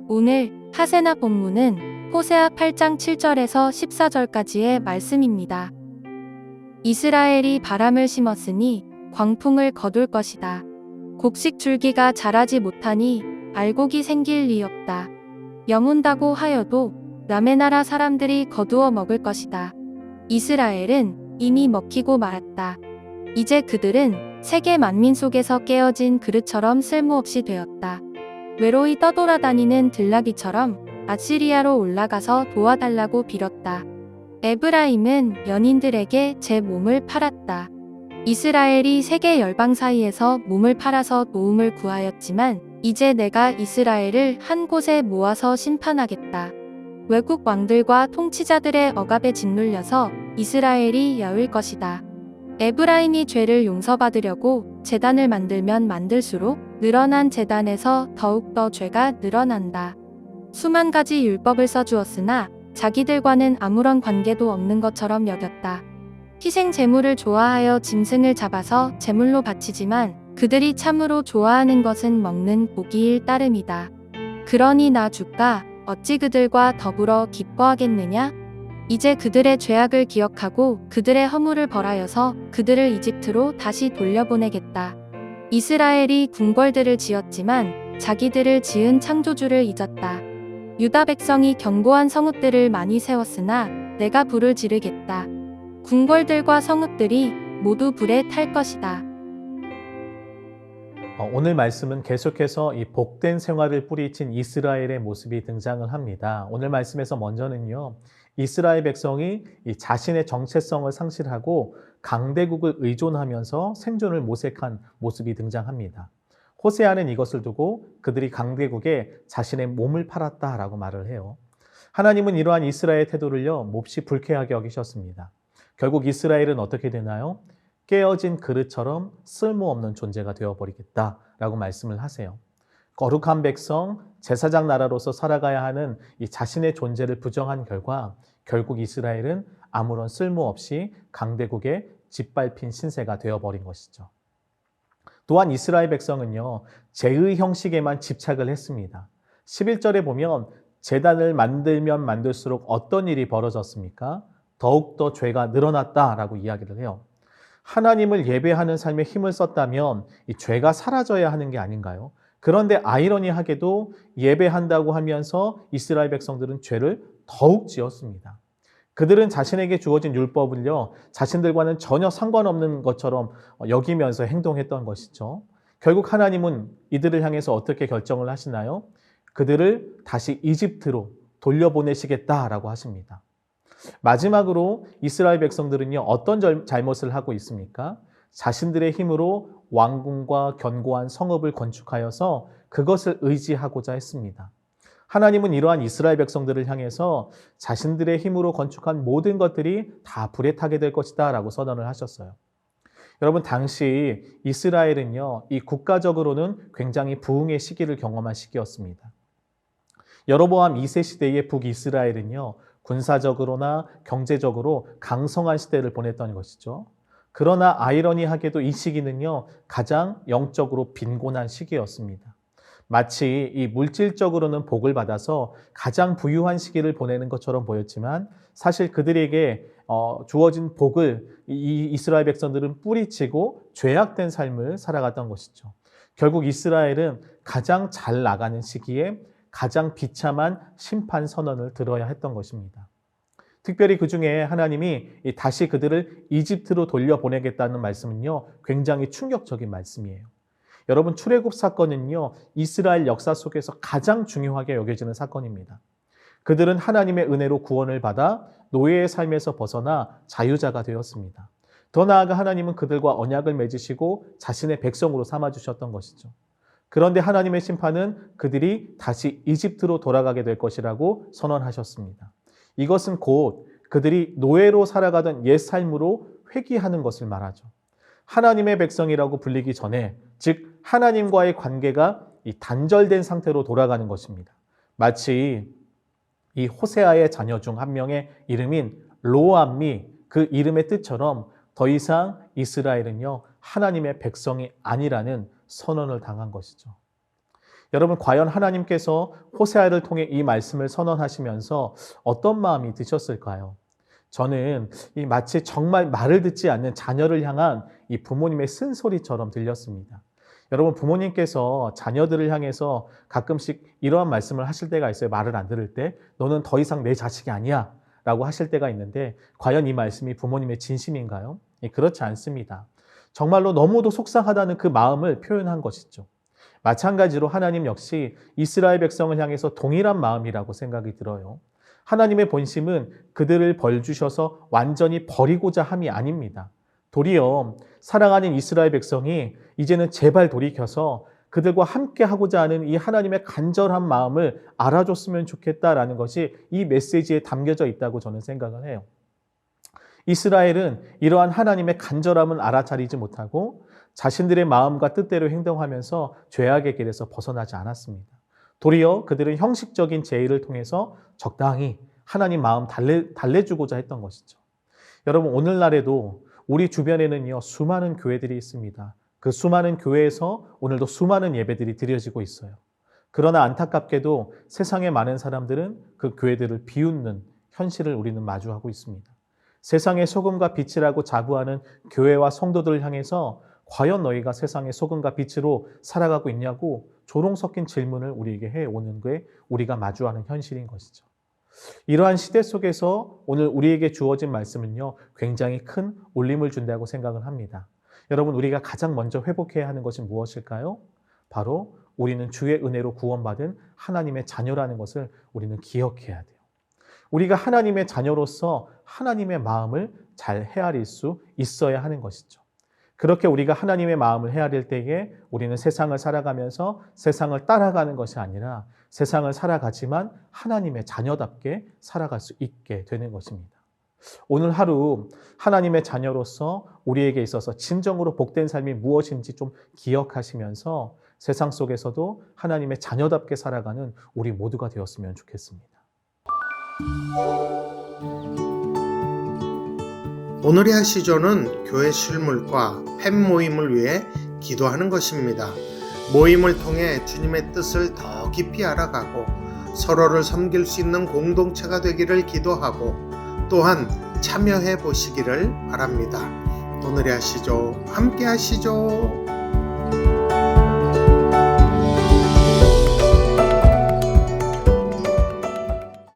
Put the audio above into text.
오늘 하세나 본문은 호세아 8장 7절에서 14절까지의 말씀입니다. 이스라엘이 바람을 심었으니 광풍을 거둘 것이다. 곡식 줄기가 자라지 못하니 알곡이 생길 리 없다. 영운다고 하여도 남의 나라 사람들이 거두어 먹을 것이다. 이스라엘은 이미 먹히고 말았다. 이제 그들은 세계 만민 속에서 깨어진 그릇처럼 쓸모없이 되었다. 외로이 떠돌아다니는 들나귀처럼 아시리아로 올라가서 도와달라고 빌었다. 에브라임은 연인들에게 제 몸을 팔았다. 이스라엘이 세계 열방 사이에서 몸을 팔아서 도움을 구하였지만 이제 내가 이스라엘을 한 곳에 모아서 심판하겠다. 외국 왕들과 통치자들의 억압에 짓눌려서 이스라엘이 여일 것이다. 에브라임이 죄를 용서받으려고 제단을 만들면 만들수록 늘어난 제단에서 더욱더 죄가 늘어난다. 수만 가지 율법을 써주었으나 자기들과는 아무런 관계도 없는 것처럼 여겼다. 희생 제물을 좋아하여 짐승을 잡아서 제물로 바치지만 그들이 참으로 좋아하는 것은 먹는 고기일 따름이다. 그러니 나 주가 어찌 그들과 더불어 기뻐하겠느냐? 이제 그들의 죄악을 기억하고 그들의 허물을 벌하여서 그들을 이집트로 다시 돌려보내겠다. 이스라엘이 궁궐들을 지었지만 자기들을 지은 창조주를 잊었다. 유다 백성이 견고한 성읍들을 많이 세웠으나 내가 불을 지르겠다. 궁궐들과 성읍들이 모두 불에 탈 것이다. 오늘 말씀은 계속해서 이 복된 생활을 뿌리친 이스라엘의 모습이 등장을 합니다. 오늘 말씀에서 먼저는요, 이스라엘 백성이 이 자신의 정체성을 상실하고 강대국을 의존하면서 생존을 모색한 모습이 등장합니다. 호세아는 이것을 두고 그들이 강대국에 자신의 몸을 팔았다라고 말을 해요. 하나님은 이러한 이스라엘의 태도를요, 몹시 불쾌하게 여기셨습니다. 결국 이스라엘은 어떻게 되나요? 깨어진 그릇처럼 쓸모없는 존재가 되어버리겠다라고 말씀을 하세요. 거룩한 백성, 제사장 나라로서 살아가야 하는 이 자신의 존재를 부정한 결과 결국 이스라엘은 아무런 쓸모없이 강대국의 짓밟힌 신세가 되어버린 것이죠. 또한 이스라엘 백성은요, 죄의 형식에만 집착을 했습니다. 11절에 보면 제단을 만들면 만들수록 어떤 일이 벌어졌습니까? 더욱더 죄가 늘어났다라고 이야기를 해요. 하나님을 예배하는 삶에 힘을 썼다면 이 죄가 사라져야 하는 게 아닌가요? 그런데 아이러니하게도 예배한다고 하면서 이스라엘 백성들은 죄를 더욱 지었습니다. 그들은 자신에게 주어진 율법을요, 자신들과는 전혀 상관없는 것처럼 여기면서 행동했던 것이죠. 결국 하나님은 이들을 향해서 어떻게 결정을 하시나요? 그들을 다시 이집트로 돌려보내시겠다라고 하십니다. 마지막으로 이스라엘 백성들은요, 어떤 잘못을 하고 있습니까? 자신들의 힘으로 왕궁과 견고한 성읍을 건축하여서 그것을 의지하고자 했습니다. 하나님은 이러한 이스라엘 백성들을 향해서 자신들의 힘으로 건축한 모든 것들이 다 불에 타게 될 것이다 라고 선언을 하셨어요. 여러분, 당시 이스라엘은요, 이 국가적으로는 굉장히 부흥의 시기를 경험한 시기였습니다. 여로보암 2세 시대의 북이스라엘은요, 군사적으로나 경제적으로 강성한 시대를 보냈던 것이죠. 그러나 아이러니하게도 이 시기는요, 가장 영적으로 빈곤한 시기였습니다. 마치 이 물질적으로는 복을 받아서 가장 부유한 시기를 보내는 것처럼 보였지만 사실 그들에게 주어진 복을 이 이스라엘 백성들은 뿌리치고 죄악된 삶을 살아갔던 것이죠. 결국 이스라엘은 가장 잘 나가는 시기에 가장 비참한 심판 선언을 들어야 했던 것입니다. 특별히 그 중에 하나님이 다시 그들을 이집트로 돌려보내겠다는 말씀은요, 굉장히 충격적인 말씀이에요. 여러분, 출애굽 사건은요, 이스라엘 역사 속에서 가장 중요하게 여겨지는 사건입니다. 그들은 하나님의 은혜로 구원을 받아 노예의 삶에서 벗어나 자유자가 되었습니다. 더 나아가 하나님은 그들과 언약을 맺으시고 자신의 백성으로 삼아주셨던 것이죠. 그런데 하나님의 심판은 그들이 다시 이집트로 돌아가게 될 것이라고 선언하셨습니다. 이것은 곧 그들이 노예로 살아가던 옛 삶으로 회귀하는 것을 말하죠. 하나님의 백성이라고 불리기 전에, 즉 하나님과의 관계가 단절된 상태로 돌아가는 것입니다. 마치 이 호세아의 자녀 중 한 명의 이름인 로암미, 그 이름의 뜻처럼 더 이상 이스라엘은요, 하나님의 백성이 아니라는 선언을 당한 것이죠. 여러분, 과연 하나님께서 호세아를 통해 이 말씀을 선언하시면서 어떤 마음이 드셨을까요? 저는 이 마치 정말 말을 듣지 않는 자녀를 향한 이 부모님의 쓴소리처럼 들렸습니다. 여러분, 부모님께서 자녀들을 향해서 가끔씩 이러한 말씀을 하실 때가 있어요. 말을 안 들을 때. 너는 더 이상 내 자식이 아니야 라고 하실 때가 있는데, 과연 이 말씀이 부모님의 진심인가요? 그렇지 않습니다. 정말로 너무도 속상하다는 그 마음을 표현한 것이죠. 마찬가지로 하나님 역시 이스라엘 백성을 향해서 동일한 마음이라고 생각이 들어요. 하나님의 본심은 그들을 벌 주셔서 완전히 버리고자 함이 아닙니다. 도리어 사랑하는 이스라엘 백성이 이제는 제발 돌이켜서 그들과 함께 하고자 하는 이 하나님의 간절한 마음을 알아줬으면 좋겠다라는 것이 이 메시지에 담겨져 있다고 저는 생각을 해요. 이스라엘은 이러한 하나님의 간절함을 알아차리지 못하고 자신들의 마음과 뜻대로 행동하면서 죄악의 길에서 벗어나지 않았습니다. 도리어 그들은 형식적인 제의를 통해서 적당히 하나님 마음 달래주고자 했던 것이죠. 여러분, 오늘날에도 우리 주변에는요, 수많은 교회들이 있습니다. 그 수많은 교회에서 오늘도 수많은 예배들이 드려지고 있어요. 그러나 안타깝게도 세상의 많은 사람들은 그 교회들을 비웃는 현실을 우리는 마주하고 있습니다. 세상의 소금과 빛이라고 자부하는 교회와 성도들을 향해서 과연 너희가 세상의 소금과 빛으로 살아가고 있냐고 조롱 섞인 질문을 우리에게 해오는 게 우리가 마주하는 현실인 것이죠. 이러한 시대 속에서 오늘 우리에게 주어진 말씀은요, 굉장히 큰 울림을 준다고 생각을 합니다. 여러분, 우리가 가장 먼저 회복해야 하는 것이 무엇일까요? 바로 우리는 주의 은혜로 구원받은 하나님의 자녀라는 것을 우리는 기억해야 돼요. 우리가 하나님의 자녀로서 하나님의 마음을 잘 헤아릴 수 있어야 하는 것이죠. 그렇게 우리가 하나님의 마음을 헤아릴 때에 우리는 세상을 살아가면서 세상을 따라가는 것이 아니라 세상을 살아가지만 하나님의 자녀답게 살아갈 수 있게 되는 것입니다. 오늘 하루 하나님의 자녀로서 우리에게 있어서 진정으로 복된 삶이 무엇인지 좀 기억하시면서 세상 속에서도 하나님의 자녀답게 살아가는 우리 모두가 되었으면 좋겠습니다. 오늘의 하시조는 교회 실물과 팬 모임을 위해 기도하는 것입니다. 모임을 통해 주님의 뜻을 더 깊이 알아가고 서로를 섬길 수 있는 공동체가 되기를 기도하고 또한 참여해 보시기를 바랍니다. 오늘의 하시조 함께 하시죠.